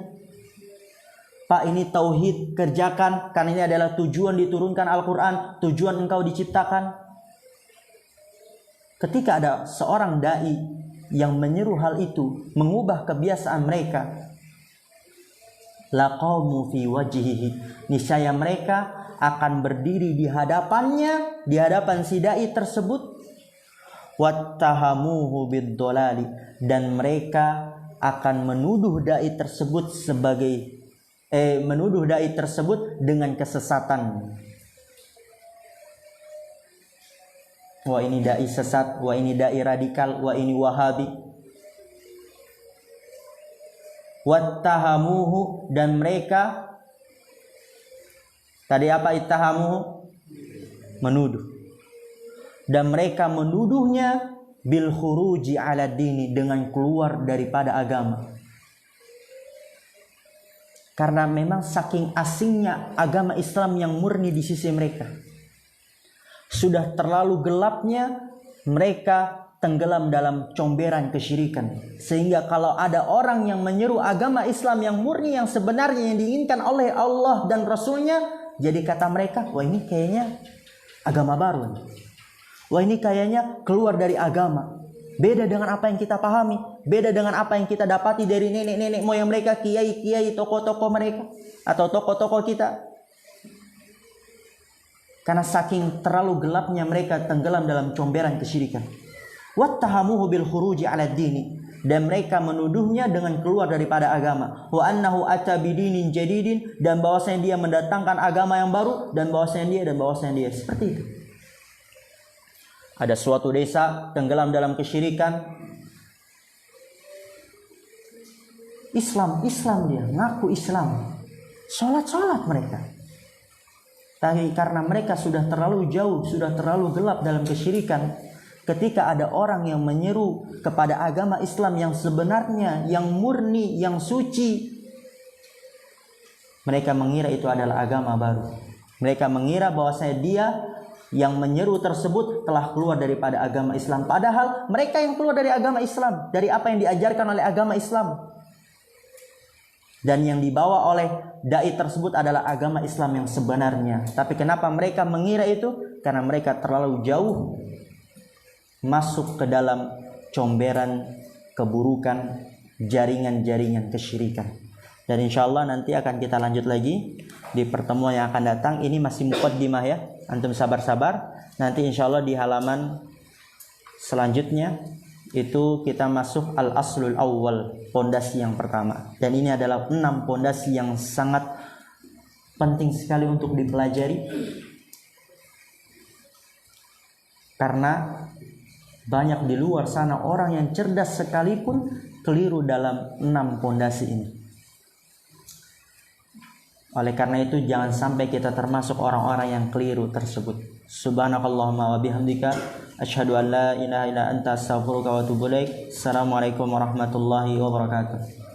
Pak, ini tauhid, kerjakan karena ini adalah tujuan diturunkan Al-Quran, tujuan engkau diciptakan. Ketika ada seorang dai yang menyeru hal itu, mengubah kebiasaan mereka, laqamu fi wajhihi, niscaya mereka akan berdiri di hadapannya, di hadapan si dai tersebut, wattahamuhu bid-dhalali, dan mereka akan menuduh dai tersebut dengan kesesatan. Wah, ini dai sesat, wah ini dai radikal, wah ini wahabi. Wattahamuhu, dan mereka tadi apa ittahamuhu? Menuduh. Dan mereka menuduhnya bil khuruji ala dini, dengan keluar daripada agama. Karena memang saking asingnya agama Islam yang murni di sisi mereka. Sudah terlalu gelapnya mereka tenggelam dalam comberan kesyirikan. Sehingga kalau ada orang yang menyeru agama Islam yang murni, yang sebenarnya yang diinginkan oleh Allah dan Rasulnya, jadi kata mereka, wah ini kayaknya agama baru. Wah ini kayaknya keluar dari agama. Beda dengan apa yang kita pahami, beda dengan apa yang kita dapati dari nenek-nenek moyang mereka, kiai-kiai, tokoh-tokoh mereka, atau tokoh-tokoh kita. Karena saking terlalu gelapnya mereka tenggelam dalam comberan kesyirikan. Wattahamuhu bil khuruji ala dini, dan mereka menuduhnya dengan keluar daripada agama. Wa annahu ata bidinin jadidin, dan bahwasanya dia mendatangkan agama yang baru, dan bahwasanya dia seperti itu. Ada suatu desa tenggelam dalam kesyirikan. Islam dia, ngaku Islam. Sholat mereka. Tapi karena mereka sudah terlalu jauh, sudah terlalu gelap dalam kesyirikan, ketika ada orang yang menyeru kepada agama Islam yang sebenarnya, yang murni, yang suci, mereka mengira itu adalah agama baru. Mereka mengira bahwasanya dia yang menyeru tersebut telah keluar daripada agama Islam. Padahal mereka yang keluar dari agama Islam, dari apa yang diajarkan oleh agama Islam. Dan yang dibawa oleh dai tersebut adalah agama Islam yang sebenarnya. Tapi kenapa mereka mengira itu? Karena mereka terlalu jauh masuk ke dalam comberan keburukan, jaringan-jaringan kesyirikan. Dan insya Allah nanti akan kita lanjut lagi di pertemuan yang akan datang. Ini masih muqaddimah ya, antum sabar-sabar. Nanti insya Allah di halaman selanjutnya itu kita masuk al-aslul awwal, pondasi yang pertama. Dan ini adalah 6 pondasi yang sangat penting sekali untuk dipelajari. Karena banyak di luar sana orang yang cerdas sekalipun keliru dalam 6 pondasi ini. Oleh karena itu jangan sampai kita termasuk orang-orang yang keliru tersebut. Subhanakallahumma wa bihamdika asyhadu an la ilaha illa anta astaghfiruka wa atubu ilaik. Assalamualaikum warahmatullahi wabarakatuh.